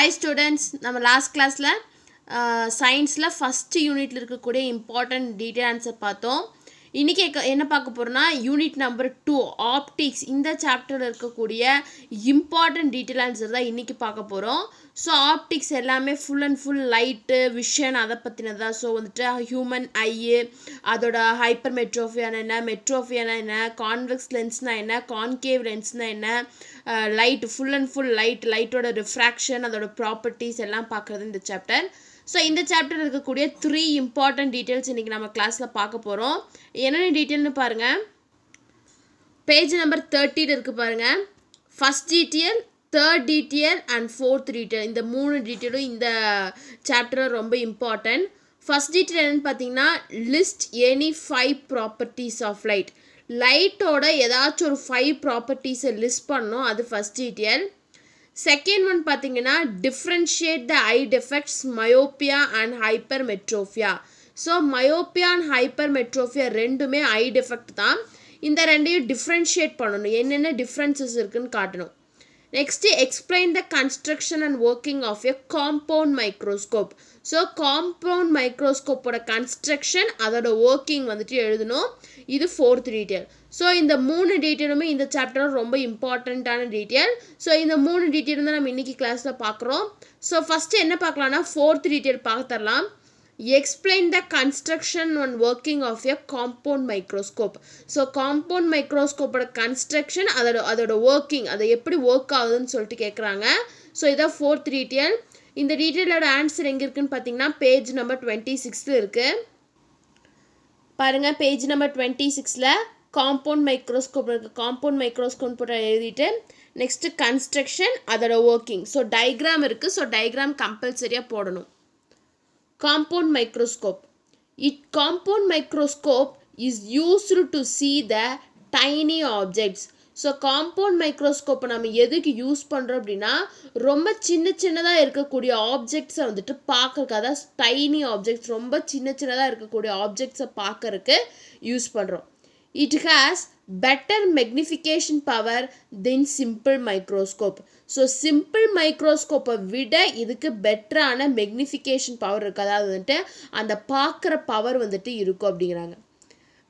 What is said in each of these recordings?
Hi students, நம்ம last classல scienceல first unitல இருக்கக்கூடிய important detail answer பார்த்தோம். இன்னைக்கு என்ன பார்க்க போறோம்னா யூனிட் நம்பர் 2 ஆப்டிக்ஸ் இந்த சாப்டர்ல இருக்கக்கூடிய இம்பார்ட்டன்ட் டீடைல் ஆன்சர் தான் இன்னைக்கு பார்க்க போறோம். ஸோ ஆப்டிக்ஸ் எல்லாமே full and full light vision அதை பற்றினதா. ஸோ வந்துட்டு ஹியூமன் ஐ, அதோட ஹைப்பர் மெட்ரோஃபியானா என்ன, மெட்ரோஃபியானா என்ன, கான்வெக்ஸ் லென்ஸ்னா என்ன, கான்கேவ் லென்ஸ்னா என்ன, லைட் ஃபுல் அண்ட் ஃபுல் லைட்டோட ரிஃப்ராக்ஷன், அதோட ப்ராப்பர்ட்டிஸ் எல்லாம் பார்க்குறது இந்த சாப்டர். ஸோ இந்த சாப்டர் இருக்கக்கூடிய 3 இம்பார்ட்டன்ட் டீட்டெயில்ஸ் இன்றைக்கி நம்ம கிளாஸில் பார்க்க போகிறோம். என்னென்ன டீட்டெயில்னு பாருங்கள். பேஜ் நம்பர் 30 இருக்குது பாருங்கள். First detail, third detail and fourth detail. இந்த 3 டீட்டெயிலும் இந்த சாப்டரில் ரொம்ப இம்பார்ட்டன்ட். ஃபஸ்ட் டீட்டெயில் என்னென்னு பார்த்தீங்கன்னா list any 5 properties of light. லைட்டோட ஏதாச்சும் ஒரு 5 ப்ராப்பர்ட்டிஸை லிஸ்ட் பண்ணணும், அது ஃபஸ்ட் டீட்டெயில். செகண்ட் ஒன் பார்த்தீங்கன்னா differentiate the eye defects myopia and hypermetropia. So myopia and hypermetropia ரெண்டுமே ஐ டிஃபெக்ட் தான். இந்த ரெண்டையும் டிஃப்ரென்ஷியேட் பண்ணணும், என்னென்ன டிஃப்ரென்சஸ் இருக்குன்னு காட்டணும். Next explain the construction and working of a compound microscope. So compound மைக்ரோஸ்கோப்போட கன்ஸ்ட்ரக்ஷன் அதோட ஒர்க்கிங் வந்துட்டு எழுதணும். இது ஃபோர்த் டீட்டெயில். ஸோ இந்த 3 டீட்டெயிலுமே இந்த சாப்டர் ரொம்ப இம்பார்ட்டண்ட்டான டீட்டெயில். ஸோ இந்த 3 டீட்டெயில் தான் நம்ம இன்றைக்கி கிளாஸில் பார்க்குறோம். ஸோ ஃபஸ்ட்டு என்ன பார்க்கலான்னா ஃபோர்த் டீட்டெயில் பார்த்துடலாம். Explain the construction and working of a compound microscope. So compound microscope construction அதோட working அதை எப்படி ஒர்க் ஆகுதுன்னு சொல்லிட்டு கேட்குறாங்க. ஸோ இதான் ஃபோர்த் டீட்டெயில். இந்த டீட்டெயிலோட ஆன்சர் எங்கே இருக்குன்னு பார்த்தீங்கன்னா பேஜ் நம்பர் 26 இருக்குது பாருங்கள். பேஜ் நம்பர் 26 காம்பவுண்ட் மைக்ரோஸ்கோப் இருக்குது. காம்பவுண்ட் மைக்ரோஸ்கோப் போட்டு எழுதிட்டு நெக்ஸ்ட்டு கன்ஸ்ட்ரக்ஷன் அதோட ஒர்க்கிங். ஸோ டயக்ராம் இருக்குது. ஸோ டயக்ராம் கம்பல்சரியாக போடணும். Compound microscope. Compound microscope is used to see the tiny objects. So compound மைக்ரோஸ்கோப்பை நம்ம எதுக்கு யூஸ் பண்ணுறோம் அப்படின்னா ரொம்ப சின்னதாக இருக்கக்கூடிய ஆப்ஜெக்ட்ஸை வந்துட்டு பார்க்கறக்கு, அதாவது டைனி ஆப்ஜெக்ட்ஸ், ரொம்ப சின்னதாக இருக்கக்கூடிய ஆப்ஜெக்ட்ஸை பார்க்கறக்கு யூஸ் பண்ணுறோம். It has better magnification power than simple microscope. So simple மைக்ரோஸ்கோப்பை விட இதுக்கு பெட்டரான மெக்னிஃபிகேஷன் பவர் இருக்குது, அதாவது வந்துட்டு அந்த பார்க்குற பவர் வந்துட்டு இருக்கும் அப்படிங்கிறாங்க.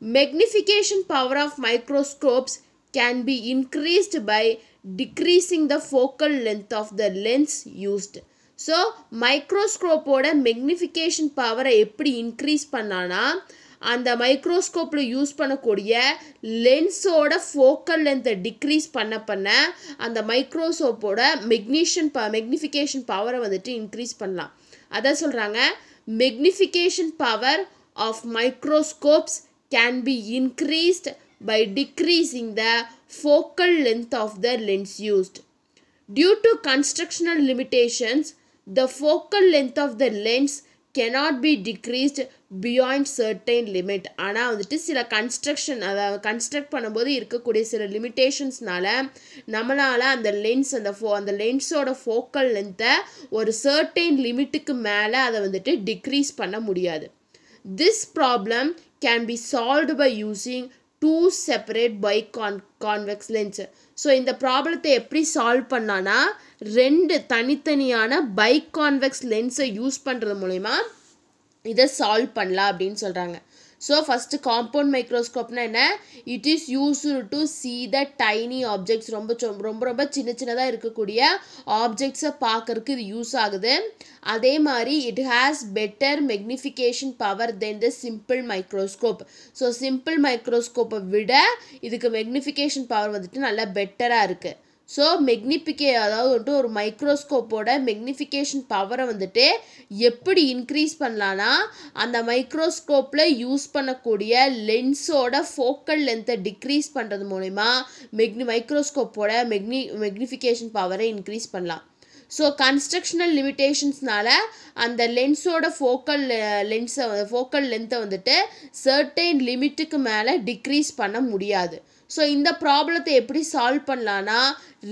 Magnification power of microscopes can be increased by decreasing the focal length of the lens used. So மைக்ரோஸ்கோப்போட மெக்னிஃபிகேஷன் பவரை எப்படி இன்க்ரீஸ் பண்ணான்னா அந்த மைக்ரோஸ்கோப்பில் யூஸ் பண்ணக்கூடிய லென்ஸோட ஃபோக்கல் லென்த்தை டிக்ரீஸ் பண்ண அந்த மைக்ரோஸ்கோப்போட மெக்னிஃபிகேஷன் பவரை வந்துட்டு இன்க்ரீஸ் பண்ணலாம். அதான் சொல்கிறாங்க magnification power of microscopes can be increased by decreasing the focal length of the lens used. Due to constructional limitations the focal length of the lens cannot be decreased beyond certain limit. ஆனால் வந்துட்டு சில construction, அதாவது construct பண்ணும்போது இருக்கக்கூடிய சில லிமிட்டேஷன்ஸ்னால நம்மளால் அந்த lens அந்த லென்ஸோட ஃபோக்கல் லென்த்தை ஒரு சர்டைன் லிமிட்டுக்கு மேலே அதை வந்துட்டு டிக்ரீஸ் பண்ண முடியாது. This problem can be solved by using 2 separate biconvex lens. So இந்த ப்ராப்ளத்தை எப்படி சால்வ் பண்ணான்னா 2 தனித்தனியான பைகான்வெக்ஸ் லென்ஸை யூஸ் பண்ணுறது மூலிமா இதை சால்வ் பண்ணலாம் அப்படின்னு சொல்கிறாங்க. ஸோ ஃபஸ்ட்டு காம்பவுண்ட் மைக்ரோஸ்கோப்னா என்ன? It is used to see the tiny objects. ரொம்ப சின்னதாக இருக்கக்கூடிய ஆப்ஜெக்ட்ஸை பார்க்கறதுக்கு இது யூஸ் ஆகுது. அதே மாதிரி it has better magnification power then the simple microscope. So simple மைக்ரோஸ்கோப்பை விட இதுக்கு மெக்னிஃபிகேஷன் பவர் வந்துட்டு நல்லா பெட்டராக இருக்குது. ஸோ அதாவது வந்துட்டு ஒரு மைக்ரோஸ்கோப்போட மெக்னிஃபிகேஷன் பவரை வந்துட்டு எப்படி இன்க்ரீஸ் பண்ணலான்னா அந்த மைக்ரோஸ்கோப்பில் யூஸ் பண்ணக்கூடிய லென்ஸோட ஃபோக்கல் லென்த்தை டிக்ரீஸ் பண்ணுறது மூலிமா மைக்ரோஸ்கோப்போட மெக்னிஃபிகேஷன் பவரை இன்க்ரீஸ் பண்ணலாம். ஸோ கன்ஸ்ட்ரக்ஷனல் லிமிட்டேஷன்ஸ்னால அந்த லென்ஸோட ஃபோக்கல் லென்த்தை வந்துட்டு சர்டைன் லிமிட்டுக்கு மேலே டிக்ரீஸ் பண்ண முடியாது. ஸோ இந்த ப்ராப்ளத்தை எப்படி சால்வ் பண்ணலான்னா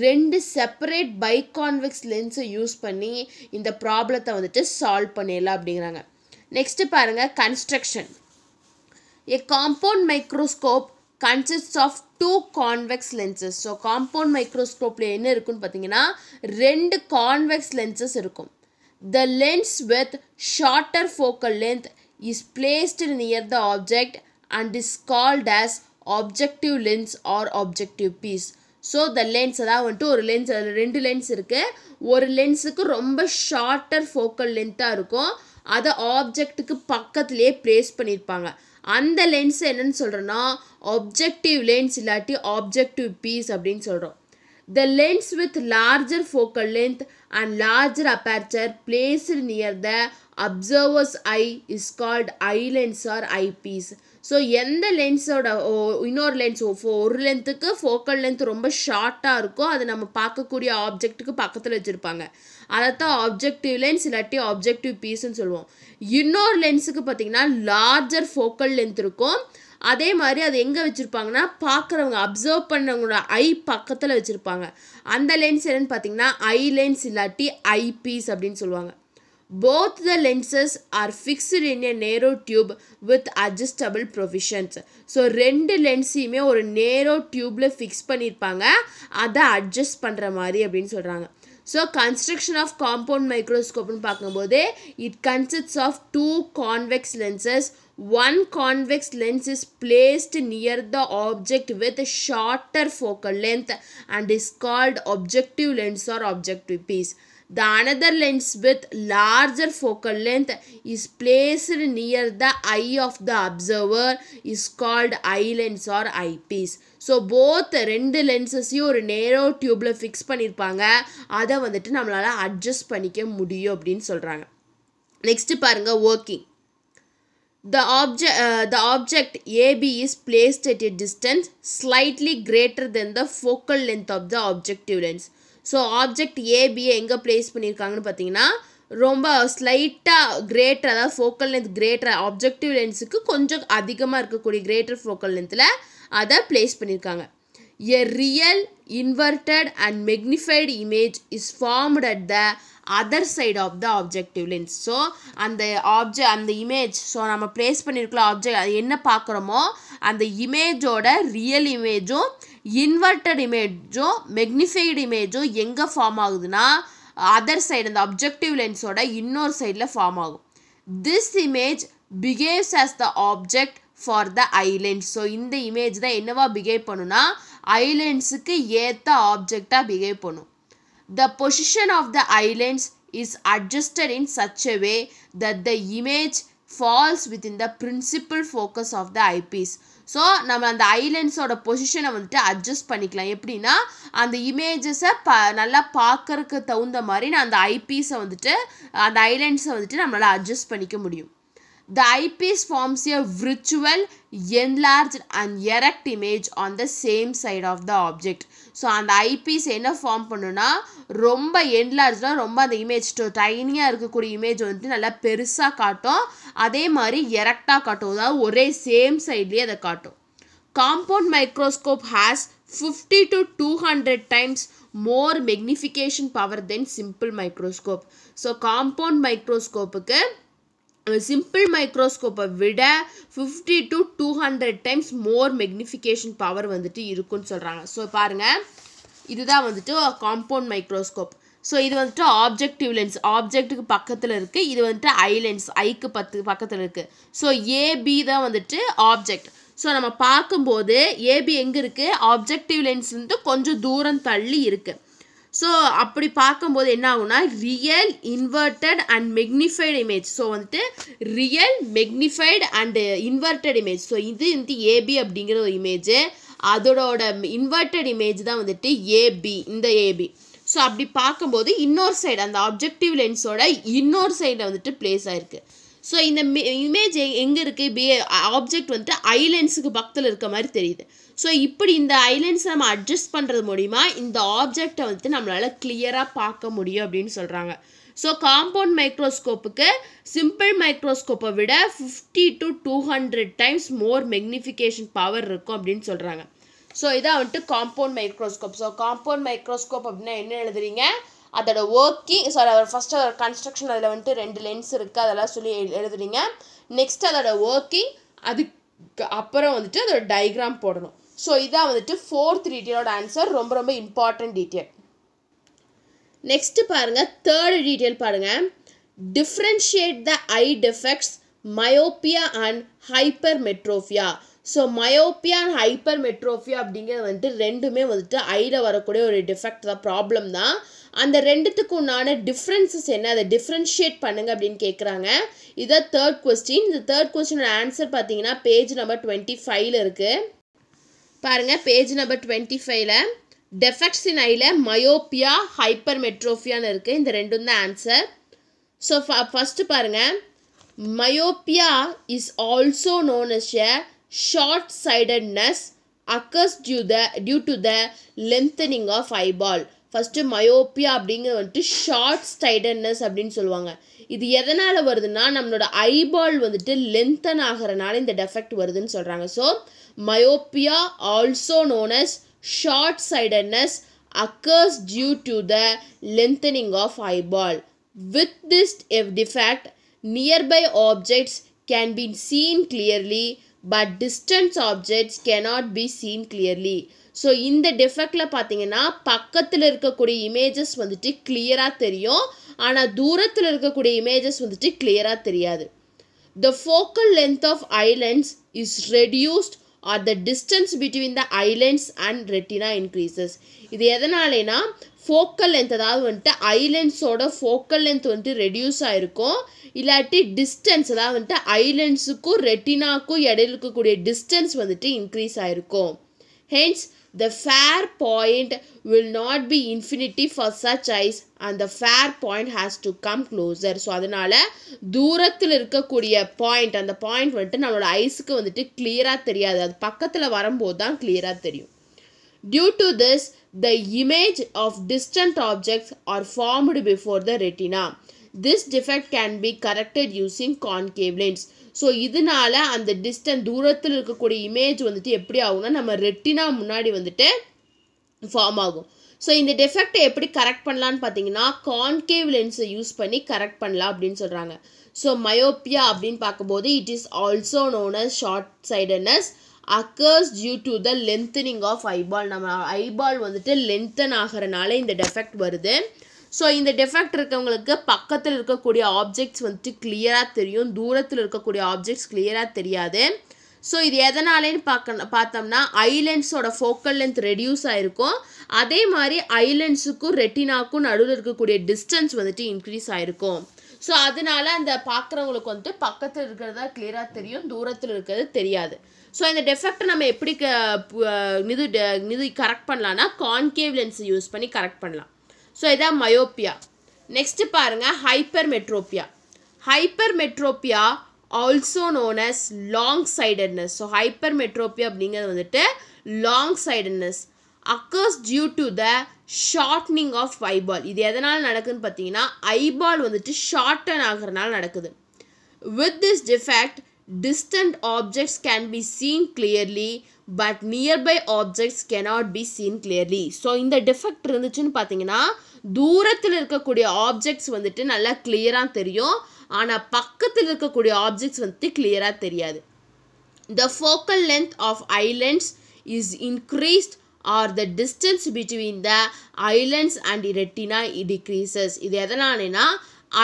2 செப்பரேட் பைகான்வெக்ஸ் லென்ஸை யூஸ் பண்ணி இந்த ப்ராப்ளத்தை வந்துட்டு சால்வ் பண்ணிடலாம் அப்படிங்கிறாங்க. நெக்ஸ்ட்டு பாருங்கள் construction. A compound microscope consists of two convex lenses. So compound microscope என்ன இருக்குன்னு பார்த்தீங்கன்னா ரெண்டு convex lenses இருக்கும். The lens with shorter focal length is placed near the object and is called as objective lens or objective piece. So the lens அதாவது வந்துட்டு ஒரு lens அதில் ரெண்டு லென்ஸ் இருக்குது. ஒரு லென்ஸுக்கு ரொம்ப ஷார்ட்டர் ஃபோக்கல் லென்த்தாக இருக்கும். அதை ஆப்ஜெக்ட்டுக்கு பக்கத்துலேயே ப்ளேஸ் பண்ணியிருப்பாங்க. அந்த லென்ஸ் என்னன்னு சொல்கிறோன்னா ஆப்ஜெக்டிவ் லென்ஸ் இல்லாட்டி ஆப்ஜெக்டிவ் பீஸ் அப்படின்னு சொல்கிறோம். The lens with larger focal length and larger aperture placed near the observer's eye is called eye lens or eyepiece. So எந்த லென்ஸோட இன்னொரு லென்ஸ் ஒரு லென்த்துக்கு ஃபோக்கல் லென்த் ரொம்ப ஷார்ட்டாக இருக்கும், அது நம்ம பார்க்கக்கூடிய ஆப்ஜெக்ட்டுக்கு பக்கத்தில் வச்சுருப்பாங்க. அதைத்தான் ஆப்ஜெக்டிவ் லென்ஸ் இல்லாட்டி ஆப்ஜெக்டிவ் பீஸ்ன்னு சொல்லுவோம். இன்னொரு லென்ஸுக்கு பார்த்திங்கன்னா லார்ஜர் ஃபோக்கல் லென்த் இருக்கும். அதே மாதிரி அது எங்கே வச்சுருப்பாங்கன்னா பார்க்குறவங்க அப்சர்வ் பண்ணவங்களோட ஐ பக்கத்தில் வச்சுருப்பாங்க. அந்த லென்ஸ் என்னென்னு பார்த்தீங்கன்னா ஐ லென்ஸ் இல்லாட்டி ஐ பீஸ் அப்படின்னு சொல்லுவாங்க. Both the lenses are fixed in a narrow tube with adjustable provisions. So ரெண்டு லென்ஸையுமே ஒரு நேரோ டியூப்பில் ஃபிக்ஸ் பண்ணியிருப்பாங்க, அதை அட்ஜஸ்ட் பண்ணுற மாதிரி அப்படின்னு சொல்கிறாங்க. ஸோ கன்ஸ்ட்ரக்ஷன் ஆஃப் காம்பவுண்ட் மைக்ரோஸ்கோப்னு பார்க்கும்போது it consists of two convex lenses. One convex lens is placed near the object with a shorter focal length and is called objective lens or objective piece. The another lens with larger focal length is placed near the eye of the observer is called eye lens or eyepiece. So both ரெண்டு லென்சஸையும் ஒரு நேரோ டியூப்பில் fix பண்ணியிருப்பாங்க, அதை வந்துட்டு நம்மளால் adjust பண்ணிக்க முடியும் அப்படின்னு சொல்கிறாங்க. நெக்ஸ்ட்டு பாருங்கள் working. The object AB is placed at a distance slightly greater than the focal length of the objective lens. So object ஏபியை எங்கே ப்ளேஸ் பண்ணியிருக்காங்கன்னு பார்த்தீங்கன்னா ரொம்ப ஸ்லைட்டாக கிரேட்டர், அதாவது ஃபோக்கல் லென்த் கிரேட்டர் ஆப்ஜெக்டிவ் லென்ஸுக்கு கொஞ்சம் அதிகமாக இருக்கக்கூடிய கிரேட்டர் ஃபோக்கல் லென்த்தில் அதை ப்ளேஸ் பண்ணியிருக்காங்க. A real inverted and magnified image is formed at the other side of the objective lens. So அந்த இமேஜ் ஸோ நம்ம ப்ளேஸ் பண்ணியிருக்கலாம் ஆப்ஜெக்ட் அது என்ன பார்க்குறோமோ அந்த இமேஜோட ரியல் இமேஜும் இன்வெர்டட் இமேஜும் மெக்னிஃபைடு இமேஜும் எங்கே ஃபார்ம் ஆகுதுன்னா அதர் சைடு அந்த அப்ஜெக்டிவ் லென்ஸோட இன்னொரு சைடில் ஃபார்ம் ஆகும். This image behaves as the object for the I lens. So இந்த இமேஜ் தான் என்னவா பிஹேவ் பண்ணுன்னா ஐ லென்ஸுக்கு ஏற்ற ஆப்ஜெக்டாக பிஹேவ் பண்ணும். The position of the eye lens is adjusted in such a way that the image falls within the principal focus of the eyepiece. So நம்ம அந்த ஐ லென்ஸோட பொசிஷனை வந்துட்டு அட்ஜஸ்ட் பண்ணிக்கலாம். எப்படின்னா அந்த இமேஜஸை நல்லா பார்க்கறதுக்கு தகுந்த மாதிரி நான் அந்த ஐபீஸை வந்துட்டு அந்த ஐ லென்ஸை வந்துட்டு நம்மளால் அட்ஜஸ்ட் பண்ணிக்க முடியும். The eyepiece forms a virtual, enlarged and erect image on the same side of the object. So அந்த ஐபீஸ் என்ன ஃபார்ம் பண்ணுன்னா ரொம்ப என்லார்ஜாக ரொம்ப அந்த இமேஜ் டைனியாக இருக்கக்கூடிய இமேஜ் வந்துட்டு நல்லா பெருசாக காட்டும், அதே மாதிரி எரெக்டாக காட்டும், அதாவது ஒரே சேம் சைட்லேயே அதை காட்டும். Compound microscope has 50 to 200 times more magnification power than simple microscope. So compound மைக்ரோஸ்கோப்புக்கு சிம்பிள் மைக்ரோஸ்கோப்பை விட 50 to 200 times more magnification power வந்துட்டு இருக்குன்னு சொல்கிறாங்க. ஸோ பாருங்கள் இதுதான் வந்துட்டு காம்பவுண்ட் மைக்ரோஸ்கோப். ஸோ இது வந்துட்டு ஆப்ஜெக்டிவ் லென்ஸ் ஆப்ஜெக்ட்டுக்கு பக்கத்தில் இருக்குது, இது வந்துட்டு ஐ லென்ஸ் ஐக்கு பக்கத்தில் இருக்குது. ஸோ ஏபி தான் வந்துட்டு ஆப்ஜெக்ட். ஸோ நம்ம பார்க்கும்போது ஏபி எங்கே இருக்குது ஆப்ஜெக்டிவ் லென்ஸ்லேருந்து கொஞ்சம் தூரம் தள்ளி இருக்குது. ஸோ அப்படி பார்க்கும்போது என்ன ஆகுனா real inverted and magnified image. So வந்துட்டு real magnified and inverted image. So இது வந்துட்டு ஏபி அப்படிங்கிற ஒரு இமேஜு, அதோட இன்வெர்டட் இமேஜ் தான் வந்துட்டு ஏபி, இந்த ஏபி. ஸோ அப்படி பார்க்கும்போது இன்னொரு சைடு அந்த ஆப்ஜெக்டிவ் லென்ஸோட இன்னொரு சைடில் வந்துட்டு பிளேஸ் ஆகிருக்கு. ஸோ இந்த இமேஜ் எங்கே இருக்குது ஆப்ஜெக்ட் வந்துட்டு ஐ லென்ஸுக்கு பக்கத்தில் இருக்க மாதிரி தெரியுது. ஸோ இப்படி இந்த ஐ லென்ஸை நம்ம அட்ஜஸ்ட் பண்ணுறது மூலிமா இந்த ஆப்ஜெக்டை வந்துட்டு நம்மளால் கிளியராக பார்க்க முடியும் அப்படின்னு சொல்கிறாங்க. ஸோ காம்பவுண்ட் மைக்ரோஸ்கோப்புக்கு சிம்பிள் மைக்ரோஸ்கோப்பை விட 50 to 200 times more magnification power இருக்கும் அப்படின்னு சொல்கிறாங்க. ஸோ இதான் வந்துட்டு compound microscope. So compound microscope அப்படின்னா என்ன எழுதுறீங்க, அதோட ஒர்க்கிங் ஃபஸ்ட்டு கன்ஸ்ட்ரக்ஷன் அதில் வந்துட்டு 2 லென்ஸ் இருக்குது அதெல்லாம் சொல்லி எழுதுறீங்க. நெக்ஸ்ட் அதோட ஒர்க்கிங், அது அப்புறம் வந்துட்டு அதோட டயக்ராம் போடணும். ஸோ இதான் வந்துட்டு ஃபோர்த் டீட்டெயிலோட ஆன்சர். ரொம்ப ரொம்ப இம்பார்ட்டன்ட் டீட்டெயில். நெக்ஸ்ட் பாருங்க, தேர்ட் டீட்டெயில் பாருங்க. Differentiate the eye defects myopia and hypermetropia. So myopia and hypermetropia அப்படிங்கிறது வந்துட்டு ரெண்டுமே வந்துட்டு ஐயில் வரக்கூடிய ஒரு டிஃபெக்ட் தான், ப்ராப்ளம் தான். அந்த ரெண்டுத்துக்கு உண்டான டிஃப்ரென்சஸ் என்ன, அதை டிஃப்ரென்ஷியேட் பண்ணுங்க அப்படின்னு கேட்குறாங்க. இதான் தேர்ட் கொஸ்டின். இந்த தேர்ட் கொஸ்டினோட ஆன்சர் பார்த்தீங்கன்னா பேஜ் நம்பர் 25ல இருக்குது. பாருங்கள், பேஜ் நம்பர் 25ல டெஃபெக்ட்ஸ் இன் ஐயில் மயோப்பியா ஹைப்பர்மெட்ரோபியான்னு இருக்குது. இந்த ரெண்டும் தான் ஆன்சர். ஸோ ஃபஸ்ட்டு பாருங்கள், மயோப்பியா is also known as a short sightedness occurs due to the lengthening of eyeball. First myopia அப்படிங்கிறது வந்துட்டு ஷார்ட் சைடட்னஸ் அப்படின்னு சொல்லுவாங்க. இது எதனால் வருதுன்னா நம்மளோட ஐபால் வந்துட்டு லென்த்தன் ஆகிறனால இந்த டெஃபெக்ட் வருதுன்னு சொல்கிறாங்க. So myopia also known as short sightedness occurs due to the lengthening of eyeball. With this defect, nearby objects can be seen clearly, but distant objects cannot be seen clearly. So இந்த டெஃபெக்டில் பார்த்தீங்கன்னா பக்கத்தில் இருக்கக்கூடிய images வந்துட்டு கிளியராக தெரியும், ஆனால் தூரத்தில் இருக்கக்கூடிய இமேஜஸ் வந்துட்டு கிளியராக தெரியாது. The focal length of eyelens is reduced or the distance between the eyelens and retina increases. இது எதனாலேனா ஃபோக்கல் லென்த், அதாவது வந்துட்டு ஐலென்ஸோட ஃபோக்கல் லென்த் வந்துட்டு ரெடியூஸ் ஆகிருக்கும், இல்லாட்டி டிஸ்டன்ஸ், அதாவது வந்துட்டு ஐலென்ஸுக்கும் ரெட்டினாக்கும் இடையில இருக்கக்கூடிய டிஸ்டன்ஸ் வந்துட்டு இன்க்ரீஸ் ஆகிருக்கும். Hence the fair point will not be infinity for such eyes and the fair point has to come closer. So அதனால் தூரத்தில் இருக்கக்கூடிய பாயிண்ட், அந்த பாயிண்ட் வந்துட்டு நம்மளோட ஐஸுக்கு வந்துட்டு கிளியராக தெரியாது, அது பக்கத்தில் வரும்போது தான் கிளியராக தெரியும். Due to this, the image of distant objects are formed before the retina. This defect can be corrected using concave lens. So இதனால அந்த தூரத்தில் இருக்கக்கூடிய இமேஜ் வந்துட்டு எப்படி ஆகும்னா நம்ம ரெட்டினா முன்னாடி வந்துட்டு ஃபார்ம் ஆகும். ஸோ இந்த டெஃபெக்டை எப்படி கரெக்ட் பண்ணலான்னு பார்த்தீங்கன்னா கான்கேவ் லென்ஸை யூஸ் பண்ணி கரெக்ட் பண்ணலாம் அப்படின்னு சொல்கிறாங்க. ஸோ மயோப்பியா அப்படின்னு பார்க்கும்போது it is also known as short sightedness occurs due to the lengthening of eyeball. நம்ம ஐபால் வந்துட்டு லென்த்தன் ஆகிறனால இந்த டெஃபெக்ட் வருது. ஸோ இந்த டெஃபெக்ட் இருக்கவங்களுக்கு பக்கத்தில் இருக்கக்கூடிய ஆப்ஜெக்ட்ஸ் வந்துட்டு கிளியராக தெரியும், தூரத்தில் இருக்கக்கூடிய ஆப்ஜெக்ட்ஸ் கிளியராக தெரியாது. ஸோ இது எதனாலேன்னு பார்த்தோம்னா ஐலென்ஸோட ஃபோக்கல் லென்த் ரெடியூஸ் ஆகிருக்கும், அதே மாதிரி ஐலென்ஸுக்கும் ரெட்டினாக்கும் நடுவில் இருக்கக்கூடிய டிஸ்டன்ஸ் வந்துட்டு இன்க்ரீஸ் ஆகிருக்கும். ஸோ அதனால அந்த பார்க்குறவங்களுக்கு வந்துட்டு பக்கத்தில் இருக்கிறதா கிளியராக தெரியும், தூரத்தில் இருக்கிறது தெரியாது. ஸோ இந்த டெஃபெக்டை நம்ம எப்படி இது கரெக்ட் பண்ணலான்னா கான்கேவ் லென்ஸை யூஸ் பண்ணி கரெக்ட் பண்ணலாம். ஸோ இதான் மயோப்பியா. நெக்ஸ்ட்டு பாருங்கள், hypermetropia. Hypermetropia also known as long sightedness. So hypermetropia அப்படிங்கிறது வந்துட்டு long sightedness occurs due to the shortening of eyeball. இது எதனால் நடக்குதுன்னு பார்த்தீங்கன்னா ஐபால் வந்துட்டு ஷார்டன் ஆகிறனால நடக்குது. With this defect, distant objects can be seen clearly but nearby objects cannot be seen clearly. So இந்த defect இருந்துச்சுன்னு பார்த்தீங்கன்னா தூரத்தில் இருக்கக்கூடிய ஆப்ஜெக்ட்ஸ் வந்துட்டு நல்லா கிளியராக தெரியும், ஆனால் பக்கத்தில் இருக்கக்கூடிய ஆப்ஜெக்ட்ஸ் வந்துட்டு கிளியராக தெரியாது. The focal length of eyelens is increased or the distance between the eyelens and retina decreases. இது எதனாலனா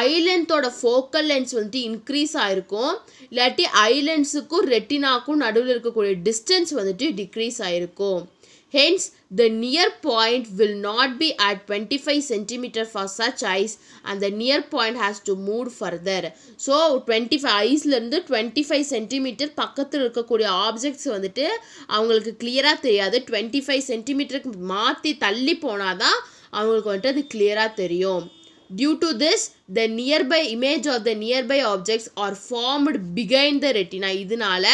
ஐலென்த்தோட ஃபோக்கல் லென்ஸ் வந்துட்டு இன்க்ரீஸ் ஆகிருக்கும், இல்லாட்டி ஐலென்ஸுக்கும் ரெட்டினாக்கும் நடுவில் இருக்கக்கூடிய டிஸ்டன்ஸ் வந்துட்டு டிக்ரீஸ் ஆகிருக்கும். Hence, the near point will not be at 25 cm for such eyes and the near point has to move further. So, 25 ஐஸ்லேருந்து 25 cm பக்கத்தில் இருக்கக்கூடிய ஆப்ஜெக்ட்ஸ் வந்துட்டு அவங்களுக்கு கிளியராக தெரியாது, 25 cm மாற்றி தள்ளி போனால் தான் அவங்களுக்கு வந்துட்டு அது கிளியராக தெரியும். Due to this, the nearby image of the nearby objects are formed behind the retina. இதனால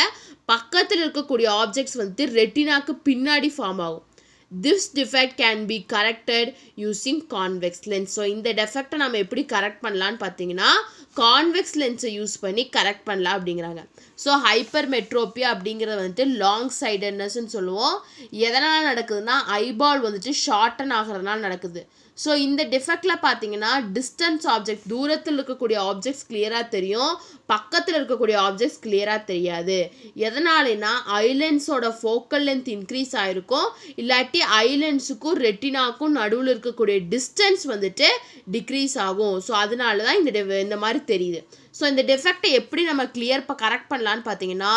பக்கத்தில் இருக்கக்கூடிய ஆப்ஜெக்ட்ஸ் வந்துட்டு ரெட்டினாக்கு பின்னாடி ஃபார்ம் ஆகும். This defect can be corrected using convex lens. So இந்த டெஃபெக்டை நம்ம எப்படி கரெக்ட் பண்ணலான்னு பார்த்தீங்கன்னா கான்வெக்ஸ் லென்ஸை யூஸ் பண்ணி கரெக்ட் பண்ணலாம் அப்படிங்கிறாங்க. ஸோ ஹைப்பர்மெட்ரோபியா அப்படிங்கிறது வந்துட்டு லாங் சைடட்னஸ்ன்னு சொல்லுவோம். எதனால் நடக்குதுன்னா ஐபால் வந்துட்டு ஷார்டன் ஆகிறதுனால நடக்குது. ஸோ இந்த டிஃபெக்டில் பார்த்தீங்கன்னா டிஸ்டன்ஸ் ஆப்ஜெக்ட் தூரத்தில் இருக்கக்கூடிய ஆப்ஜெக்ட்ஸ் கிளியராக தெரியும், பக்கத்தில் இருக்கக்கூடிய ஆப்ஜெக்ட்ஸ் கிளியராக தெரியாது. எதனாலனா ஐலண்ட்ஸோட ஃபோக்கல் லென்த் இன்க்ரீஸ் ஆகிருக்கும், இல்லாட்டி ஐலண்ட்ஸுக்கும் ரெட்டினாக்கும் நடுவில் இருக்கக்கூடிய டிஸ்டன்ஸ் வந்துட்டு டிக்ரீஸ் ஆகும். ஸோ அதனால தான் இந்த மாதிரி தெரியுது. ஸோ இந்த டிஃபெக்டை எப்படி நம்ம கரெக்ட் பண்ணலான்னு பார்த்தீங்கன்னா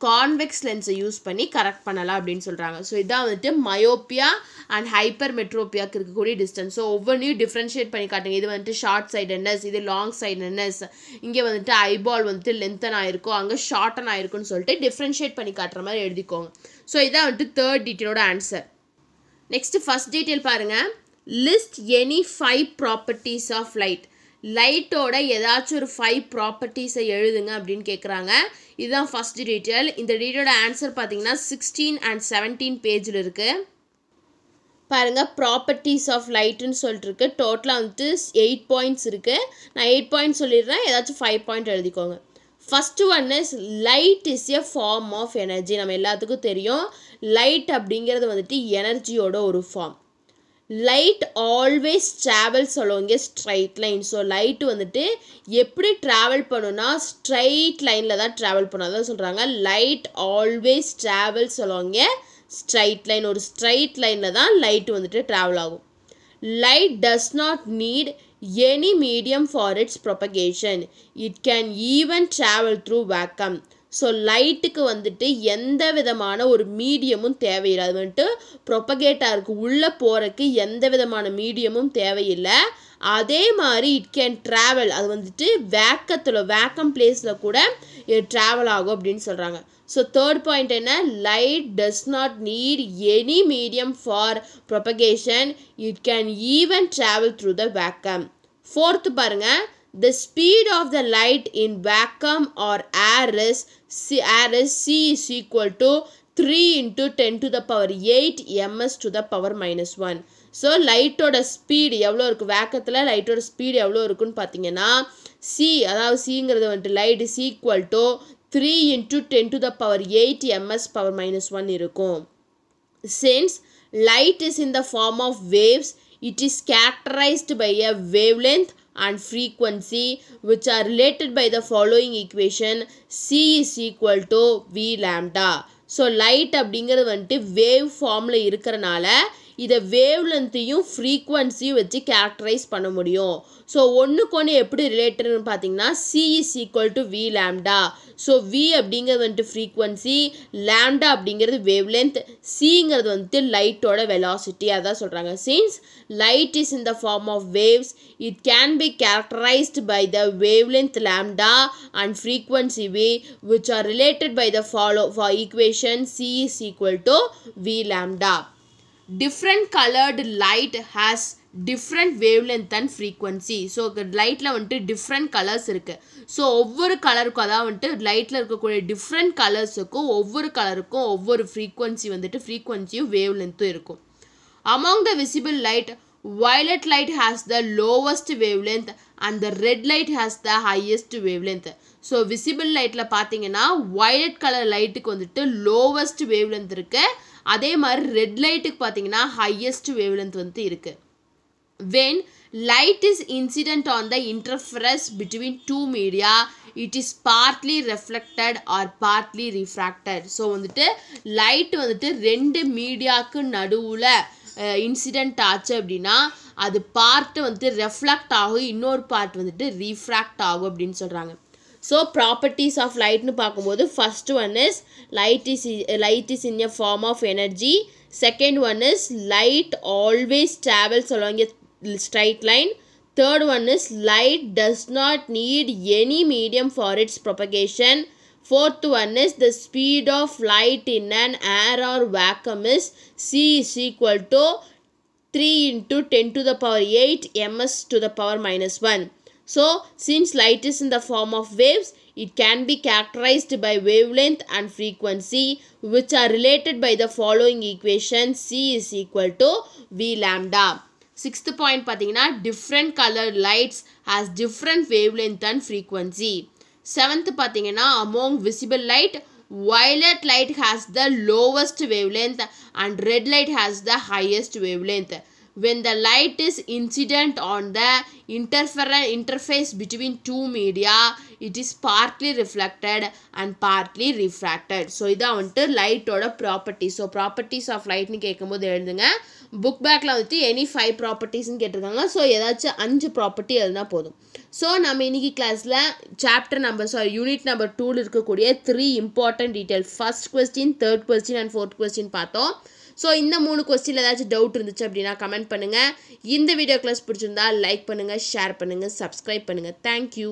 கான்வெக்ஸ் லென்ஸை யூஸ் பண்ணி கரெக்ட் பண்ணலாம் அப்படின்னு சொல்கிறாங்க. ஸோ இதான் வந்துட்டு மயோப்பியா அண்ட் ஹைப்பர் மெட்ரோப்பியாவுக்கு இருக்கக்கூடிய டிஸ்டன்ஸ். ஸோ ஒவ்வொன்றையும் டிஃப்ரென்ஷியேட் பண்ணி காட்டுங்க. இது வந்துட்டு ஷார்ட் சைடட்னஸ், இது லாங் சைடட்னஸ், இங்கே வந்துட்டு ஐபால் வந்துட்டு லென்த்தன் ஆயிருக்கும், அங்கே ஷார்டன் ஆயிருக்குன்னு சொல்லிட்டு டிஃப்ரென்ஷியேட் பண்ணி காட்டுற மாதிரி எழுதிக்கோங்க. ஸோ இதான் வந்துட்டு தேர்ட் டீட்டெயிலோட ஆன்சர். நெக்ஸ்ட்டு ஃபர்ஸ்ட் டீட்டெயில் பாருங்கள். List any 5 properties of light. லைட்டோட ஏதாச்சும் ஒரு 5 ப்ராப்பர்ட்டிஸை எழுதுங்க அப்படின்னு கேட்குறாங்க. இதுதான் ஃபர்ஸ்ட் டீட்டெயில். இந்த டீட்டெயிலோட ஆன்சர் பார்த்தீங்கன்னா 16 and 17 பேஜில் இருக்குது. பாருங்கள், ப்ராப்பர்ட்டிஸ் ஆஃப் லைட்டுன்னு சொல்லிட்டு இருக்கு. டோட்டலாக வந்துட்டு 8 பாயிண்ட்ஸ் இருக்குது. நான் 8 பாயிண்ட்ஸ் சொல்லிடுறேன், ஏதாச்சும் 5 பாயிண்ட் எழுதிக்கோங்க. First one is light is a form of energy. நம்ம எல்லாத்துக்கும் தெரியும் லைட் அப்படிங்கிறது வந்துட்டு எனர்ஜியோட ஒரு form. Light always travels along a straight line. So light வந்துட்டு எப்படி ட்ராவல் பண்ணுன்னா ஸ்ட்ரைட் லைனில் தான் ட்ராவல் பண்ணும். அதான் சொல்கிறாங்க light always travels along a straight line. ஒரு ஸ்ட்ரைட் லைனில் தான் லைட்டு வந்துட்டு ட்ராவல் ஆகும். Light does not need any medium for its propagation. It can even travel through vacuum. So லைட்டுக்கு வந்துட்டு எந்த விதமான ஒரு மீடியமும் தேவையில்லை. அது வந்துட்டு ப்ரொபகேட்டாருக்கு உள்ளே போகிறதுக்கு எந்த விதமான மீடியமும் தேவையில்லை. அதே மாதிரி இட் கேன் ட்ராவல், அது வந்துட்டு வேக்கம் பிளேஸில் கூட ட்ராவல் ஆகும் அப்படின்னு சொல்கிறாங்க. ஸோ தேர்ட் பாயிண்ட் என்ன, light does not need any medium for propagation. It can even travel through the vacuum. Fourth பாருங்கள், the speed of the light in vacuum or air is c is equal to 3 into 10 to the power 8 ms to the power minus 1. So லைட்டோட speed எவ்வளோ இருக்குது, வேக்கத்தில் லைட்டோட speed எவ்வளோ இருக்குன்னு பார்த்தீங்கன்னா அதாவது சிங்கிறது வந்துட்டு light is equal to 3 into 10 to the power 8 ms power minus 1 இருக்கும். Since light is in the form of waves, it is characterized by a wavelength and frequency which are related by the following equation. C is equal to V lambda. So light அப்படிங்கிறது வந்துட்டு wave ஃபார்மில் இருக்கிறனால இதை wave லென்த்தையும் ஃப்ரீக்வன்சியும் வச்சு characterise பண்ண முடியும். So ஒன்றுக்கு ஒன்று எப்படி ரிலேட்டட்னு பார்த்தீங்கன்னா C is equal to V lambda. So V அப்படிங்கிறது வந்துட்டு ஃப்ரீக்வன்சி, லேம்டா அப்படிங்கிறது வேவ் லென்த், சிங்கிறது வந்துட்டு லைட்டோட வெலாசிட்டி. அதான் சொல்கிறாங்க. Since light is in the form of waves, it can be characterised by the wavelength lambda and frequency V which are related by the equation C is equal to V lambda. Different colored light has different wavelength and frequency. So லைட்டில் வந்துட்டு different colours இருக்குது. So ஒவ்வொரு கலருக்கும் அதாவது வந்துட்டு லைட்டில் இருக்கக்கூடிய different கலர்ஸுக்கும் ஒவ்வொரு கலருக்கும் ஒவ்வொரு ஃப்ரீக்வன்சியும் வேவ் லென்த்தும் இருக்கும். Among the visible light, violet light has the lowest wavelength and the red light has the highest wavelength. So visible லைட்டில் பார்த்தீங்கன்னா வயலட் கலர் லைட்டுக்கு வந்துட்டு லோவஸ்ட் வேவ்லென்த் இருக்குது. அதே மாதிரி ரெட் லைட்டுக்கு பார்த்தீங்கன்னா ஹையஸ்ட் வேவ்லென்த் வந்துட்டு இருக்குது. When light is incident on the interference between two media, it is partly reflected or partly refracted. So வந்துட்டு லைட் வந்துட்டு ரெண்டு மீடியாவுக்கு நடுவில் இன்சிடெண்ட் ஆச்சு அப்படின்னா அது பார்ட்டு வந்துட்டு ரெஃப்ளெக்ட் ஆகும், இன்னொரு பார்ட் வந்துட்டு ரீஃப்ராக்ட் ஆகும் அப்படின்னு சொல்கிறாங்க. ஸோ ப்ராப்பர்ட்டிஸ் ஆஃப் லைட்னு பார்க்கும்போது first one is light is in a form of energy. Second one is light always travels along a straight line. Third one is light does not need any medium for its propagation. Fourth one is the speed of light in an air or vacuum is C is equal to 3 into 10 to the power 8 ms to the power minus 1. So since light is in the form of waves, it can be characterized by wavelength and frequency which are related by the following equation. C is equal to V lambda. Sixth point பார்த்தீங்கன்னா different colored lights has different wavelength and frequency. Seventh பார்த்தீங்கன்னா among visible light, violet light has the lowest wavelength and red light has the highest wavelength. when the light is incident on the interface between two media, it is partly reflected and partly refracted. So இதான் வந்துட்டு லைட்டோட property. So properties of லைட்னு கேட்கும்போது எழுதுங்க. Book பேக்கில் வந்துட்டு any 5 ப்ராப்பர்ட்டிஸ்ன்னு கேட்டிருக்காங்க. So ஏதாச்சும் 5 property எழுதினா போதும். ஸோ நம்ம இன்னைக்கு கிளாஸில் யூனிட் நம்பர் 2 இருக்கக்கூடிய 3 important detail, first question, third question and fourth question பார்த்தோம். ஸோ இந்த 3 கொஸ்டினில் ஏதாச்சும் டவுட் இருந்துச்சு அப்படின்னா கமெண்ட் பண்ணுங்கள். இந்த வீடியோ கிளாஸ் பிடிச்சிருந்தா லைக் பண்ணுங்கள், ஷேர் பண்ணுங்கள், சப்ஸ்கிரைப் பண்ணுங்கள். தேங்க்யூ.